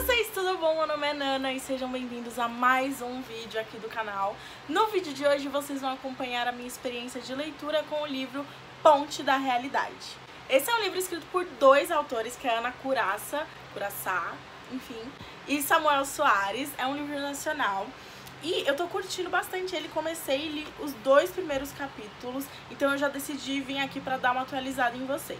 vocês, tudo bom? Meu nome é Nana e sejam bem-vindos a mais um vídeo aqui do canal. No vídeo de hoje vocês vão acompanhar a minha experiência de leitura com o livro Ponte da Realidade. Esse é um livro escrito por dois autores, que é Ana Curaçá, enfim, e Samuel Soares. É um livro nacional. E eu tô curtindo bastante ele, comecei e li os dois primeiros capítulos, então eu já decidi vir aqui pra dar uma atualizada em vocês.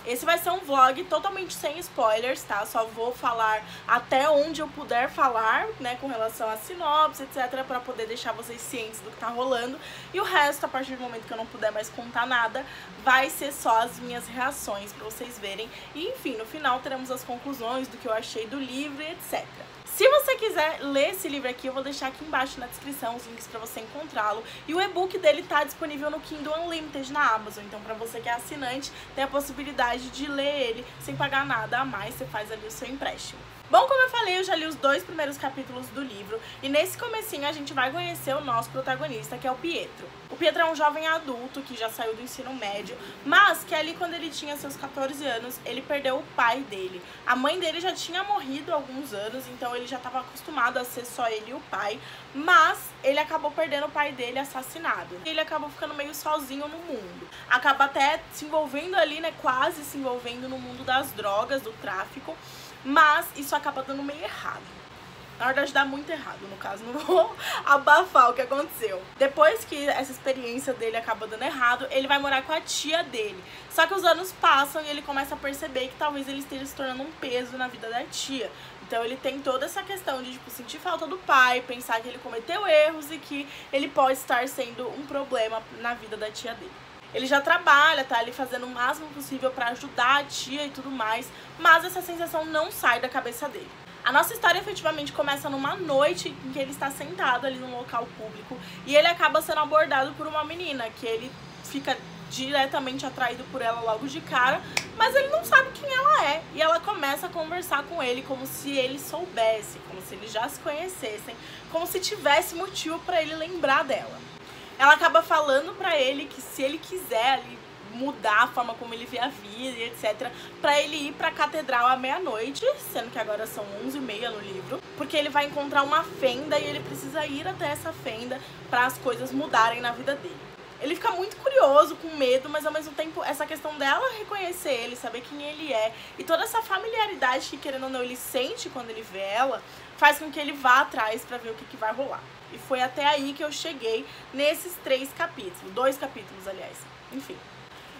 Esse vai ser um vlog totalmente sem spoilers, tá? Só vou falar até onde eu puder falar, né, com relação a sinopse, etc, pra poder deixar vocês cientes do que tá rolando. E o resto, a partir do momento que eu não puder mais contar nada, vai ser só as minhas reações pra vocês verem. E enfim, no final teremos as conclusões do que eu achei do livro e etc. Se você quiser ler esse livro aqui, eu vou deixar aqui embaixo na descrição os links pra você encontrá-lo. E o e-book dele tá disponível no Kindle Unlimited na Amazon. Então, pra você que é assinante, tem a possibilidade de ler ele sem pagar nada a mais. Você faz ali o seu empréstimo. Bom, como eu falei, eu já li os dois primeiros capítulos do livro. E nesse comecinho a gente vai conhecer o nosso protagonista, que é o Pietro. O Pietro é um jovem adulto que já saiu do ensino médio, mas que ali quando ele tinha seus 14 anos, ele perdeu o pai dele. A mãe dele já tinha morrido há alguns anos, então ele já estava acostumado a ser só ele e o pai. Mas ele acabou perdendo o pai dele assassinado. Ele acabou ficando meio sozinho no mundo. Acaba até se envolvendo ali, né, quase se envolvendo no mundo das drogas, do tráfico. Mas isso acaba dando meio errado. Na verdade dá muito errado, no caso, não vou abafar o que aconteceu. Depois que essa experiência dele acaba dando errado, ele vai morar com a tia dele. Só que os anos passam e ele começa a perceber que talvez ele esteja se tornando um peso na vida da tia. Então ele tem toda essa questão de tipo, sentir falta do pai, pensar que ele cometeu erros e que ele pode estar sendo um problema na vida da tia dele. Ele já trabalha, tá ali fazendo o máximo possível pra ajudar a tia e tudo mais, mas essa sensação não sai da cabeça dele. A nossa história efetivamente começa numa noite em que ele está sentado ali num local público e ele acaba sendo abordado por uma menina, que ele fica diretamente atraído por ela logo de cara, mas ele não sabe quem ela é. E ela começa a conversar com ele como se ele soubesse, como se eles já se conhecessem, como se tivesse motivo pra ele lembrar dela. Ela acaba falando pra ele que se ele quiser ali mudar a forma como ele vê a vida e etc, pra ele ir pra catedral à meia-noite, sendo que agora são 11h30 no livro, porque ele vai encontrar uma fenda e ele precisa ir até essa fenda pra as coisas mudarem na vida dele. Ele fica muito curioso, com medo, mas ao mesmo tempo essa questão dela reconhecer ele, saber quem ele é e toda essa familiaridade que, querendo ou não, ele sente quando ele vê ela, faz com que ele vá atrás pra ver o que vai rolar. E foi até aí que eu cheguei nesses 3 capítulos, 2 capítulos, aliás, enfim.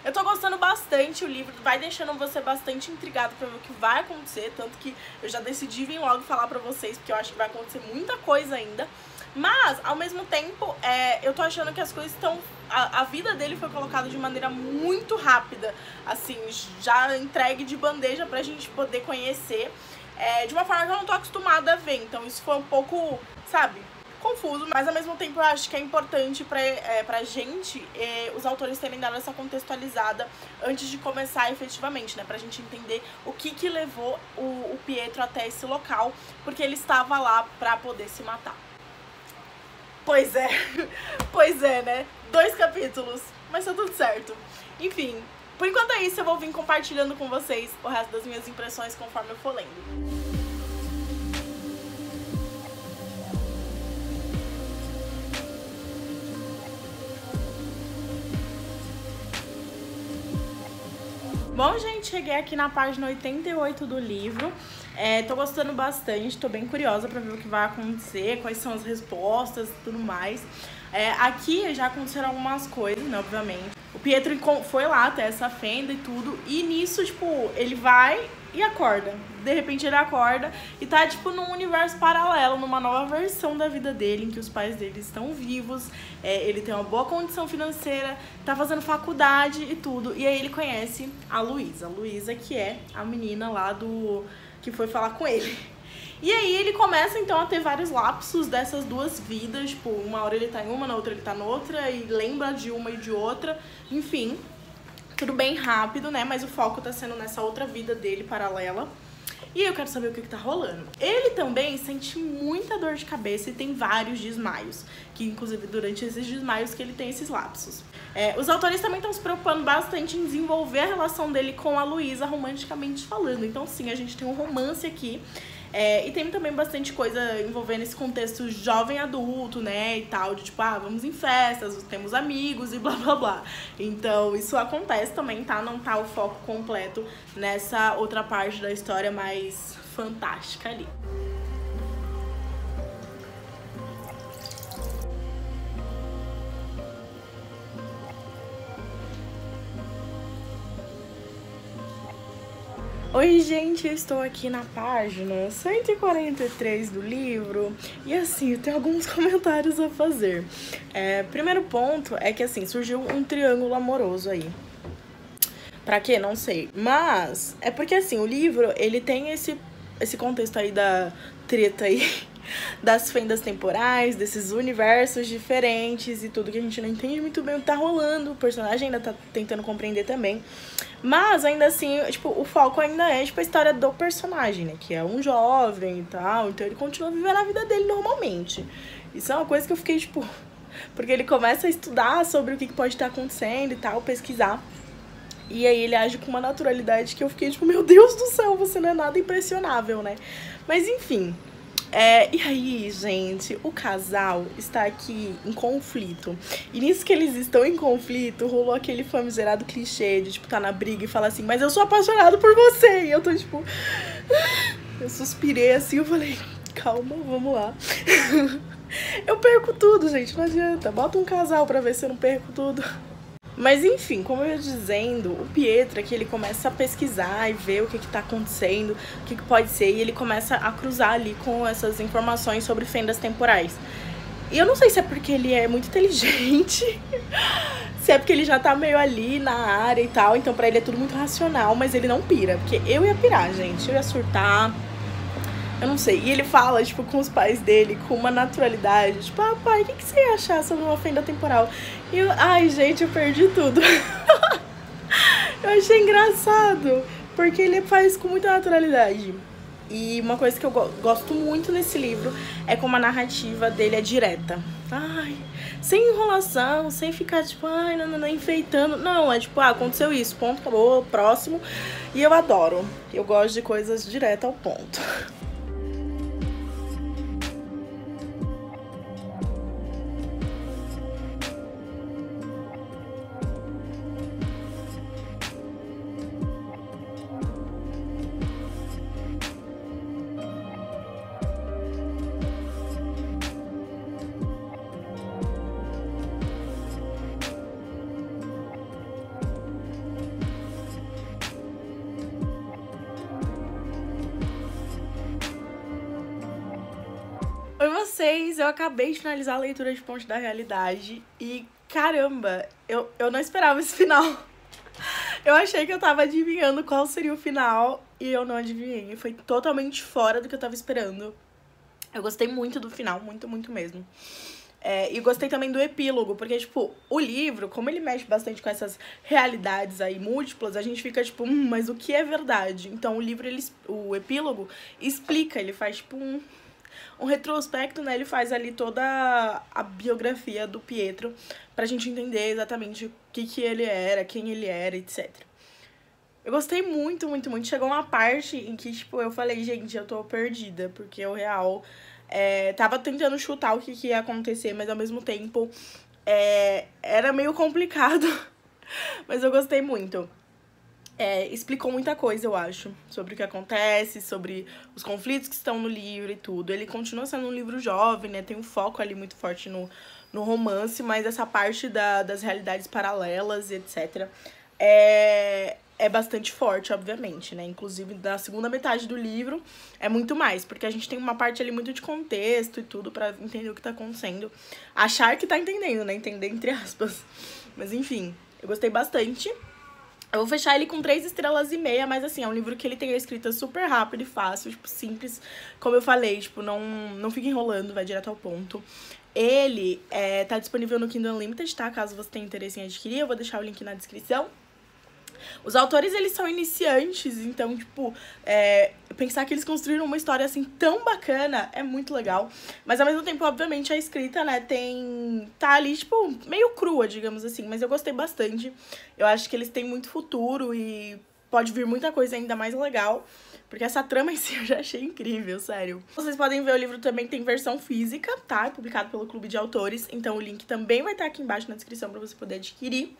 Eu tô gostando bastante, o livro vai deixando você bastante intrigado pra ver o que vai acontecer, tanto que eu já decidi vir logo falar pra vocês, porque eu acho que vai acontecer muita coisa ainda. Mas, ao mesmo tempo, eu tô achando que as coisas estão... A vida dele foi colocada de maneira muito rápida, assim, já entregue de bandeja pra gente poder conhecer, de uma forma que eu não tô acostumada a ver. Então isso foi um pouco, sabe, confuso, mas ao mesmo tempo eu acho que é importante pra gente, os autores terem dado essa contextualizada antes de começar efetivamente, né, pra gente entender o que levou o Pietro até esse local, porque ele estava lá pra poder se matar. Pois é, né? 2 capítulos, mas tá tudo certo. Enfim, por enquanto é isso, eu vou vir compartilhando com vocês o resto das minhas impressões conforme eu for lendo. Bom, gente, cheguei aqui na página 88 do livro. Tô gostando bastante, tô bem curiosa pra ver o que vai acontecer, quais são as respostas e tudo mais. Aqui já aconteceram algumas coisas, né, obviamente. O Pietro foi lá até essa fenda e tudo, e nisso, tipo, ele vai e acorda. De repente ele acorda e tá, tipo, num universo paralelo, numa nova versão da vida dele, em que os pais dele estão vivos, ele tem uma boa condição financeira, tá fazendo faculdade e tudo. E aí ele conhece a Luísa. A Luísa, que é a menina lá que foi falar com ele. E aí ele começa então a ter vários lapsos dessas duas vidas, tipo, uma hora ele tá em uma, na outra ele tá noutra, e lembra de uma e de outra, enfim, tudo bem rápido, né, mas o foco tá sendo nessa outra vida dele paralela. E eu quero saber o que tá rolando. Ele também sente muita dor de cabeça e tem vários desmaios, que inclusive durante esses desmaios que ele tem esses lapsos. Os autores também estão se preocupando bastante em desenvolver a relação dele com a Luísa romanticamente falando. Então sim, a gente tem um romance aqui. E tem também bastante coisa envolvendo esse contexto jovem adulto, né, e tal, de tipo, vamos em festas, temos amigos e blá blá blá. Então isso acontece também, tá? Não tá o foco completo nessa outra parte da história mais fantástica ali. Oi, gente, eu estou aqui na página 143 do livro e, assim, eu tenho alguns comentários a fazer. Primeiro ponto é que, assim, surgiu um triângulo amoroso aí. Pra quê? Não sei. Mas é porque, assim, o livro, ele tem esse contexto aí da treta aí, das fendas temporais, desses universos diferentes e tudo que a gente não entende muito bem o que tá rolando. O personagem ainda tá tentando compreender também. Mas, ainda assim, tipo, o foco ainda é, tipo, a história do personagem, né? Que é um jovem e tal, então ele continua vivendo a vida dele normalmente. Isso é uma coisa que eu fiquei, tipo... Porque ele começa a estudar sobre o que pode estar acontecendo e tal, pesquisar. E aí ele age com uma naturalidade que eu fiquei, tipo, meu Deus do céu, você não é nada impressionável, né? Mas, enfim... E aí, gente, o casal está aqui em conflito. E nisso que eles estão em conflito, rolou aquele famigerado clichê de, tipo, tá na briga e falar assim, mas eu sou apaixonado por você. E eu tô, tipo... Eu suspirei assim, eu falei, calma, vamos lá. Eu perco tudo, gente, não adianta. Bota um casal pra ver se eu não perco tudo. Mas enfim, como eu ia dizendo, o Pietro aqui, ele começa a pesquisar e ver o que tá acontecendo, o que pode ser, e ele começa a cruzar ali com essas informações sobre fendas temporais. E eu não sei se é porque ele é muito inteligente, se é porque ele já tá meio ali na área e tal, então pra ele é tudo muito racional, mas ele não pira, porque eu ia pirar, gente, eu ia surtar. Eu não sei. E ele fala, tipo, com os pais dele, com uma naturalidade. Tipo, pai, o que você ia achar sobre uma fenda temporal? E eu, ai, gente, eu perdi tudo. Eu achei engraçado, porque ele faz com muita naturalidade. E uma coisa que eu gosto muito nesse livro é como a narrativa dele é direta. Ai, sem enrolação, sem ficar, tipo, não, enfeitando. Não, é tipo, aconteceu isso, ponto, acabou, próximo. E eu adoro. Eu gosto de coisas diretas ao ponto. Oi vocês, eu acabei de finalizar a leitura de Ponte da Realidade e caramba, eu não esperava esse final. Eu achei que eu tava adivinhando qual seria o final e eu não adivinhei, foi totalmente fora do que eu tava esperando. Eu gostei muito do final, muito, muito mesmo. E gostei também do epílogo, porque, tipo, o livro, como ele mexe bastante com essas realidades aí múltiplas, a gente fica, tipo, mas o que é verdade? Então, o livro, o epílogo, explica, ele faz, tipo, um retrospecto, né? Ele faz ali toda a biografia do Pietro pra gente entender exatamente o que ele era, quem ele era, etc. Eu gostei muito, muito, muito. Chegou uma parte em que, tipo, eu falei, gente, eu tô perdida, porque o real... tava tentando chutar o que ia acontecer, mas ao mesmo tempo era meio complicado. Mas eu gostei muito. Explicou muita coisa, eu acho, sobre o que acontece, sobre os conflitos que estão no livro e tudo. Ele continua sendo um livro jovem, né? Tem um foco ali muito forte no romance, mas essa parte das realidades paralelas, etc., é bastante forte, obviamente, né? Inclusive, na segunda metade do livro é muito mais, porque a gente tem uma parte ali muito de contexto e tudo pra entender o que tá acontecendo. Achar que tá entendendo, né? Entender entre aspas. Mas, enfim, eu gostei bastante. Eu vou fechar ele com 3,5 estrelas, mas assim, é um livro que ele tem a escrita super rápida e fácil, tipo, simples. Como eu falei, tipo, não fica enrolando, vai direto ao ponto. Ele tá disponível no Kindle Unlimited, tá? Caso você tenha interesse em adquirir, eu vou deixar o link na descrição. Os autores, eles são iniciantes, então, tipo, pensar que eles construíram uma história, assim, tão bacana é muito legal. Mas, ao mesmo tempo, obviamente, a escrita, né, tá ali, tipo, meio crua, digamos assim. Mas eu gostei bastante. Eu acho que eles têm muito futuro e pode vir muita coisa ainda mais legal, porque essa trama em si eu já achei incrível, sério. Vocês podem ver, o livro também tem versão física, tá? É publicado pelo Clube de Autores, então o link também vai estar aqui embaixo na descrição pra você poder adquirir.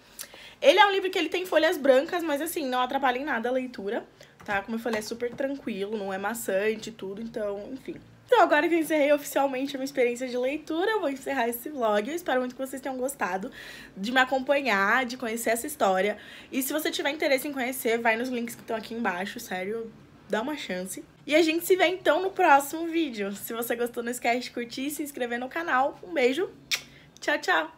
Ele é um livro que ele tem folhas brancas, mas assim, não atrapalha em nada a leitura, tá? Como eu falei, é super tranquilo, não é maçante e tudo, então, enfim. Então, agora que eu encerrei oficialmente a minha experiência de leitura, eu vou encerrar esse vlog. Eu espero muito que vocês tenham gostado de me acompanhar, de conhecer essa história. E se você tiver interesse em conhecer, vai nos links que estão aqui embaixo, sério, dá uma chance. E a gente se vê então no próximo vídeo. Se você gostou, não esquece de curtir e se inscrever no canal. Um beijo, tchau, tchau!